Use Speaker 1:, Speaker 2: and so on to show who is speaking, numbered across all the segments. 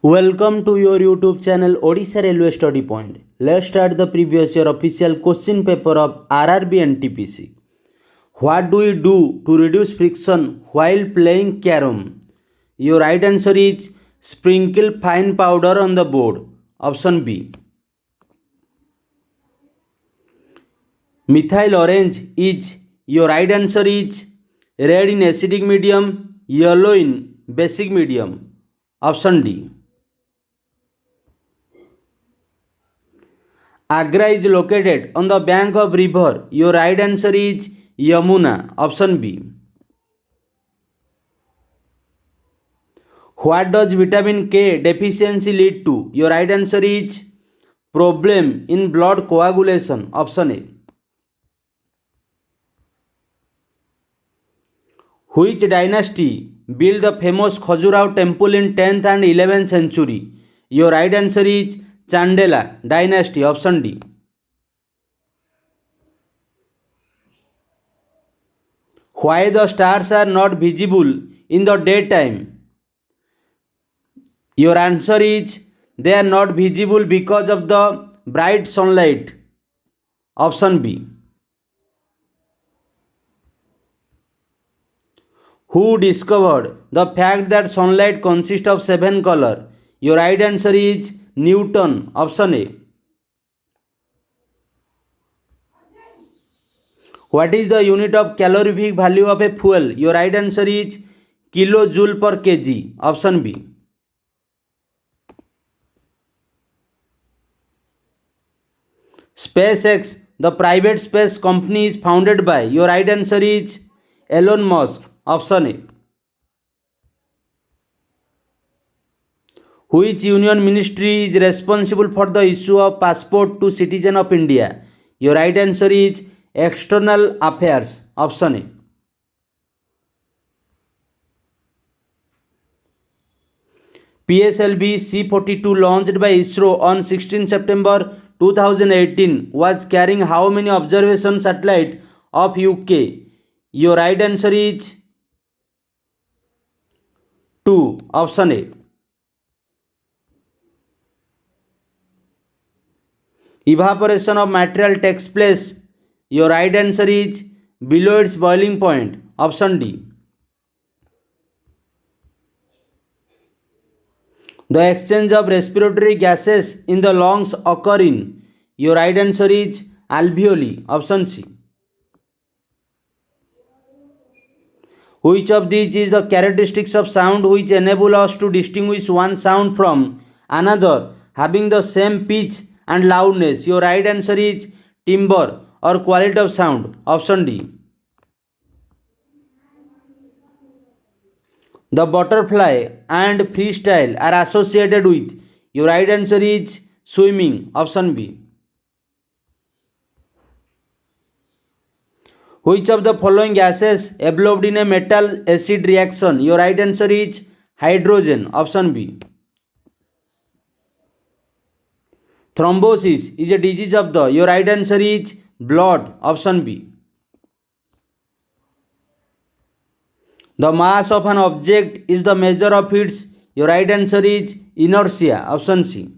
Speaker 1: Welcome to your YouTube channel Odisha Railway Study Point. Let's start the previous year official question paper of RRB and TPC. What do we do to reduce friction while playing carom? Your right answer is sprinkle fine powder on the board. Option B. Methyl orange is your right answer is red in acidic medium, yellow in basic medium. Option D. Agra is located on the bank of river. Your right answer is Yamuna. Option B. What does vitamin K deficiency lead to? Your right answer is problem in blood coagulation. Option A. Which dynasty built the famous Khajuraho temple in 10th and 11th century? Your right answer is Chandela dynasty. Option D. Why the stars are not visible in the daytime? Your answer is they are not visible because of the bright sunlight. Option B. Who discovered the fact that sunlight consists of 7 colors? Your right answer is Newton. Option A. What is the unit of calorific value of a fuel? Your right answer is kilojoule per kg. Option B. SpaceX, the private space company, is founded by. Your right answer is Elon Musk. Option A. Which union ministry is responsible for the issue of passport to citizen of India? Your right answer is External Affairs. Option A. PSLV C-42 launched by ISRO on 16 September 2018 was carrying how many observation satellites of UK? Your right answer is 2. Option A. Evaporation of material takes place. Your right answer is below its boiling point. Option D. The exchange of respiratory gases in the lungs occur in. Your right answer is alveoli. Option C. Which of these is the characteristics of sound which enable us to distinguish one sound from another having the same pitch and loudness? Your right answer is timbre or quality of sound. Option D. The butterfly and freestyle are associated with. Your right answer is swimming. Option B. Which of the following gases evolved in a metal acid reaction? Your right answer is hydrogen. Option B. Thrombosis is a disease of the. Your right answer is blood. Option B. The mass of an object is the measure of its. Your right answer is inertia. Option C.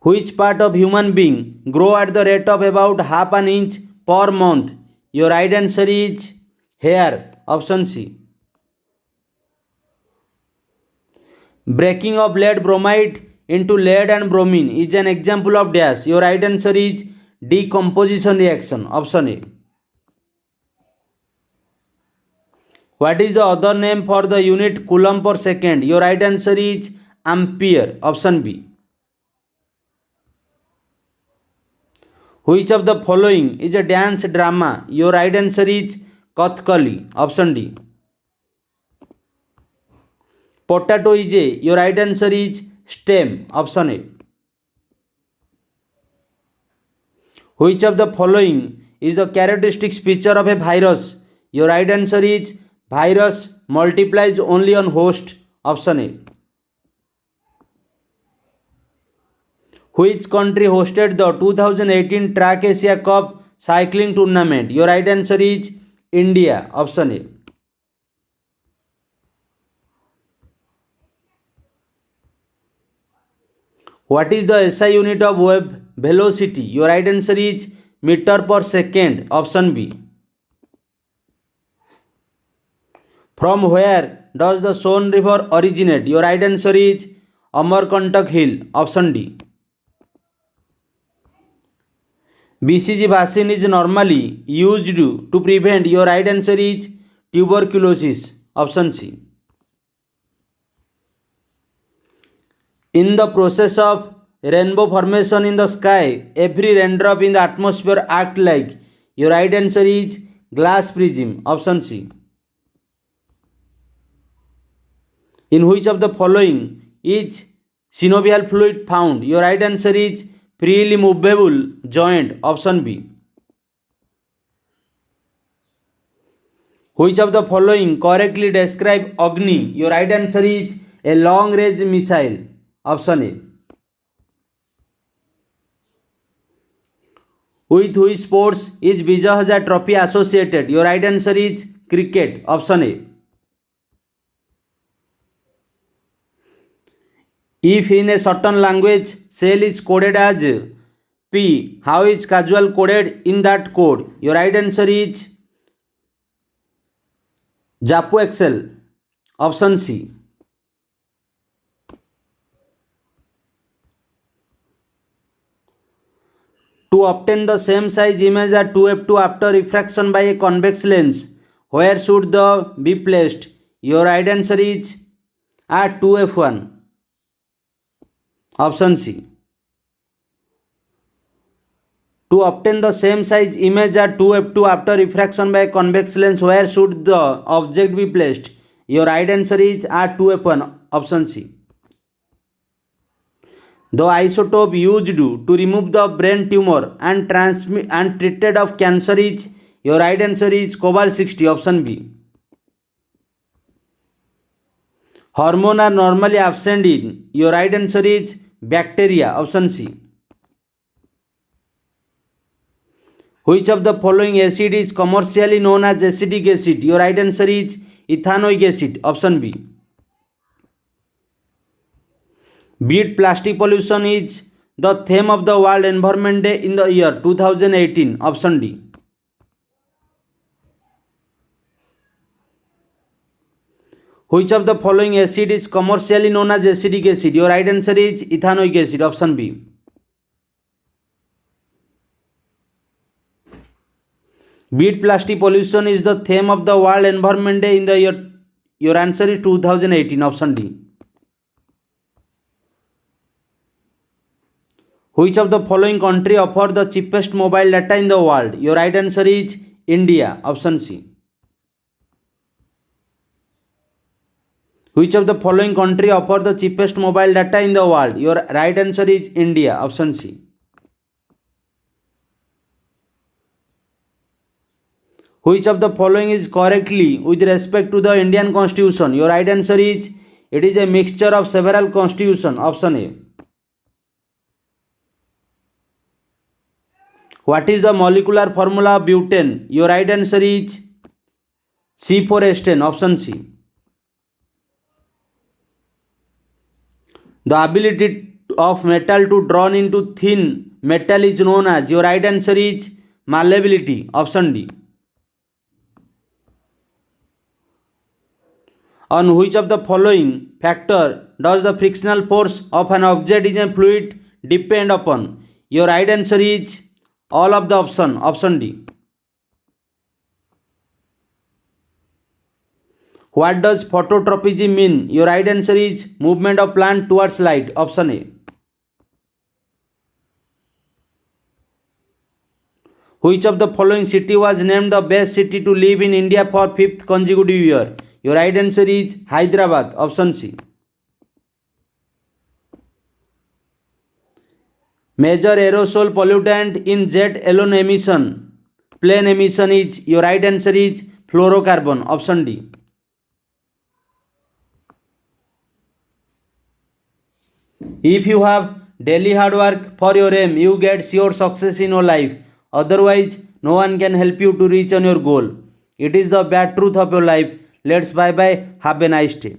Speaker 1: Which part of human being grow at the rate of about half an inch per month? Your right answer is hair. Option C. Breaking of lead bromide into lead and bromine is an example of dash. Your right answer is decomposition reaction. Option A. What is the other name for the unit coulomb per second? Your right answer is ampere. Option B. Which of the following is a dance drama? Your right answer is Kathakali. Option D. Potato is a. Your right answer is stem. Option A. Which of the following is the characteristic feature of a virus? Your right answer is virus multiplies only on host. Option A. Which country hosted the 2018 Track Asia Cup cycling tournament? Your right answer is India. Option A. What is the SI unit of wave velocity? Your right answer is meter per second. Option B. From where does the Son river originate? Your right answer is Amarkantak Hill. Option D. BCG vaccine is normally used to prevent. Your right answer is tuberculosis. Option C. In the process of rainbow formation in the sky, every raindrop in the atmosphere act like. Your right answer is glass prism. Option C. In which of the following is synovial fluid found? Your right answer is freely movable joint. Option B. Which of the following correctly describe Agni? Your right answer is a long range missile. Option A. With which sports is Vijay Hazare Trophy associated? Your right answer is cricket. Option A. If in a certain language cell is coded as P, how is casual coded in that code? Your right answer is Japo Excel. Option C. To obtain the same size image at 2f2 after refraction by a convex lens, where should the be placed? Your right answer is at 2f1. Option C. To obtain the same size image at 2f2 after refraction by a convex lens, where should the object be placed? Your right answer is at 2f1. Option C. The isotope used to remove the brain tumor and treated of cancer is. Your right answer is cobalt 60. Option B. Hormones are normally absent in. Your right answer is bacteria. Option C. Which of the following acid is commercially known as acetic acid? Your right answer is ethanoic acid. Option B. Beat plastic pollution is the theme of the World Environment Day in the year 2018. Option D. Which of the following acid is commercially known as acetic acid? Your right answer is ethanoic acid. Option B. Beat plastic pollution is the theme of the World Environment Day in the year. Your answer is 2018. Option D. Which of the following country offer the cheapest mobile data in the world? Your right answer is India. Option C. Which of the following country offer the cheapest mobile data in the world? Your right answer is India. Option C. Which of the following is correctly with respect to the Indian Constitution? Your right answer is it is a mixture of several constitutions. Option A. What is the molecular formula of butane? Your right answer is C4H10. Option C. The ability of metal to drawn into thin metal is known as. Your right answer is malleability. Option D. On which of the following factor does the frictional force of an object in a fluid depend upon? Your right answer is all of the option. Option D. What does phototropism mean? Your right answer is movement of plant towards light. Option A. Which of the following city was named the best city to live in India for 5th consecutive year? Your right answer is Hyderabad. Option C. Major aerosol pollutant in jet alone emission, plane emission is. Your right answer is fluorocarbon. Option D. If you have daily hard work for your aim, you get sure success in your life. Otherwise, no one can help you to reach on your goal. It is the bad truth of your life. Let's bye bye. Have a nice day.